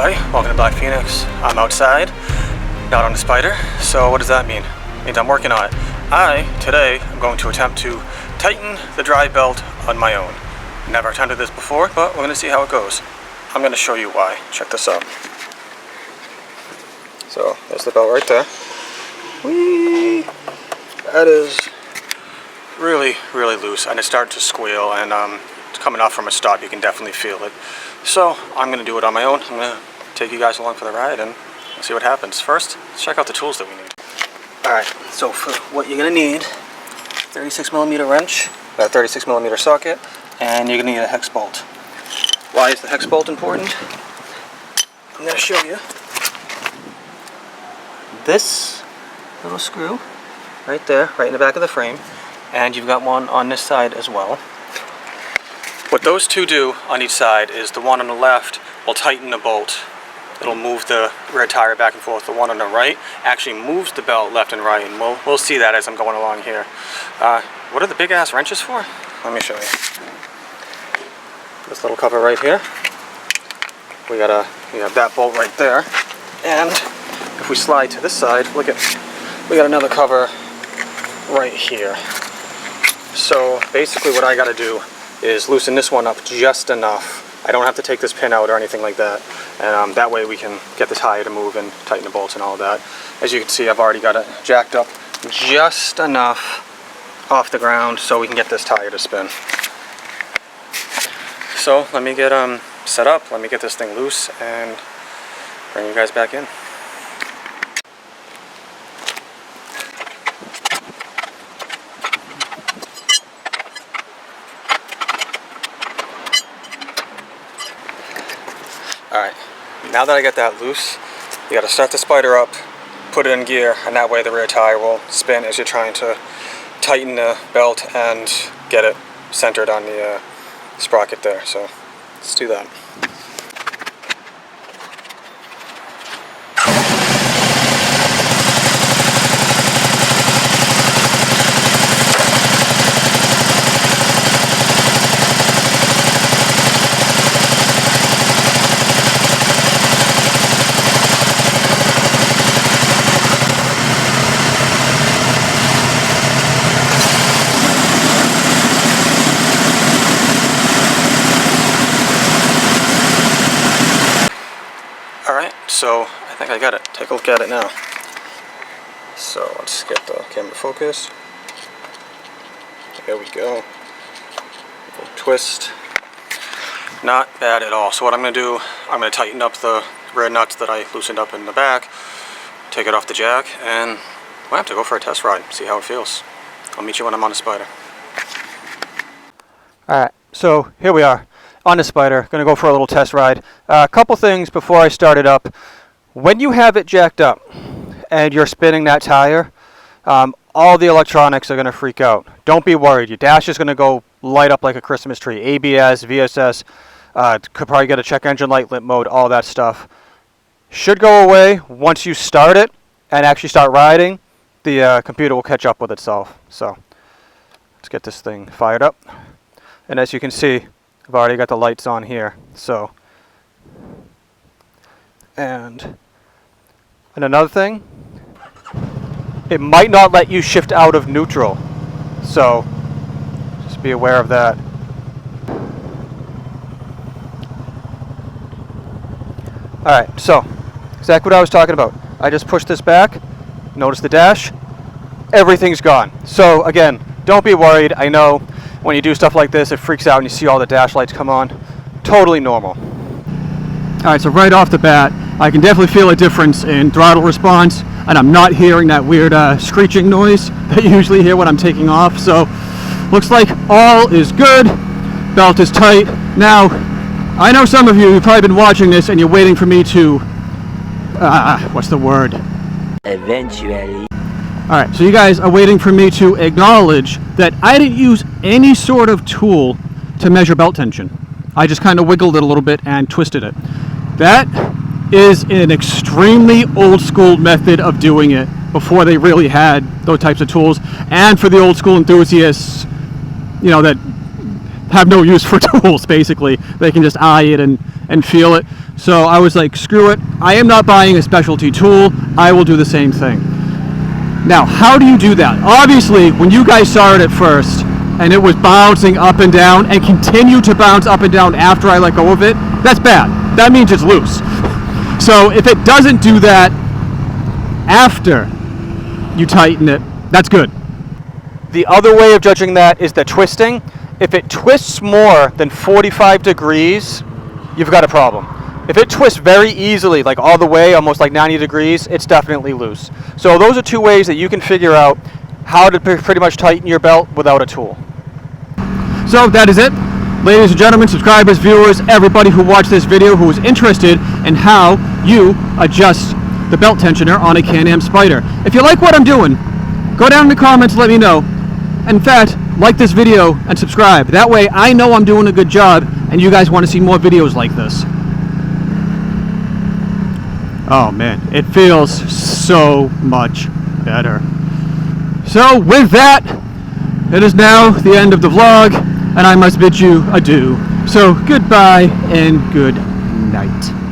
everybody, welcome to Blackphoenix. I'm outside, not on the Spyder. So what does that mean? It means I'm working on it. Today, I'm going to attempt to tighten the drive belt on my own. Never attempted this before, but we're going to see how it goes. I'm going to show you why. Check this out. So, there's the belt right there. Whee! That is really, really loose, and it's starting to squeal, and it's coming off from a stop. You can definitely feel it. So, I'm going to do it on my own. I'm going to take you guys along for the ride, and we'll see what happens. First, let's check out the tools that we need. Alright, so for what you're going to need, 36mm wrench, a 36mm socket, and you're going to need a hex bolt. Why is the hex bolt important? I'm going to show you. This little screw right there, right in the back of the frame, and you've got one on this side as well. What those two do on each side is the one on the left will tighten the bolt. It'll move the rear tire back and forth. The one on the right actually moves the belt left and right, and we'll see that as I'm going along here. What are the big ass wrenches for? Let me show you. This little cover right here. We have that bolt right there, and if we slide to this side, look at, we got another cover right here. So basically what I got to do is loosen this one up just enough. I don't have to take this pin out or anything like that, and that way we can get the tire to move and tighten the bolts and all that. As you can see, I've already got it jacked up just enough off the ground so we can get this tire to spin. So let me get set up, let me get this thing loose and bring you guys back in. Alright, now that I get that loose, you gotta start the Spyder up, put it in gear, and that way the rear tire will spin as you're trying to tighten the belt and get it centered on the sprocket there. So let's do that. Alright, so I think I got it. Take a look at it now. So let's get the camera focus. There we go. Twist. Not bad at all. So what I'm going to do, I'm going to tighten up the rear nuts that I loosened up in the back, take it off the jack, and we'll have to go for a test ride, see how it feels. I'll meet you when I'm on the Spyder. Alright, so here we are. On the Spyder, going to go for a little test ride. A couple things before I start it up. When you have it jacked up and you're spinning that tire, all the electronics are going to freak out. Don't be worried. Your dash is going to go light up like a Christmas tree. ABS, VSS, could probably get a check engine light, limp mode, all that stuff. Should go away once you start it and actually start riding. The computer will catch up with itself. So let's get this thing fired up. And as you can see, I've already got the lights on here, so. And another thing, it might not let you shift out of neutral, so just be aware of that. Alright, so exactly what I was talking about. I just pushed this back, notice the dash, everything's gone. So again, don't be worried. I know when you do stuff like this, it freaks out and you see all the dash lights come on. Totally normal. Alright, so right off the bat, I can definitely feel a difference in throttle response, and I'm not hearing that weird screeching noise that you usually hear when I'm taking off. So, looks like all is good. Belt is tight. Now, I know some of you have probably been watching this and you're waiting for me to, what's the word? Eventually. Alright, so you guys are waiting for me to acknowledge that I didn't use any sort of tool to measure belt tension. I just kind of wiggled it a little bit and twisted it. That is an extremely old school method of doing it before they really had those types of tools. And for the old school enthusiasts, you know, that have no use for tools, basically. They can just eye it and and feel it. So I was like, screw it. I am not buying a specialty tool. I will do the same thing. Now, how do you do that? Obviously, when you guys saw it at first, and it was bouncing up and down, and continued to bounce up and down after I let go of it, that's bad. That means it's loose. So if it doesn't do that after you tighten it, that's good. The other way of judging that is the twisting. If it twists more than 45 degrees, you've got a problem. If it twists very easily, like all the way, almost like 90 degrees, it's definitely loose. So those are two ways that you can figure out how to pretty much tighten your belt without a tool. So that is it. Ladies and gentlemen, subscribers, viewers, everybody who watched this video who is interested in how you adjust the belt tensioner on a Can-Am Spyder. If you like what I'm doing, go down in the comments and let me know. In fact, like this video and subscribe. That way I know I'm doing a good job and you guys want to see more videos like this. Oh man, it feels so much better. So with that, it is now the end of the vlog and I must bid you adieu. So goodbye and good night.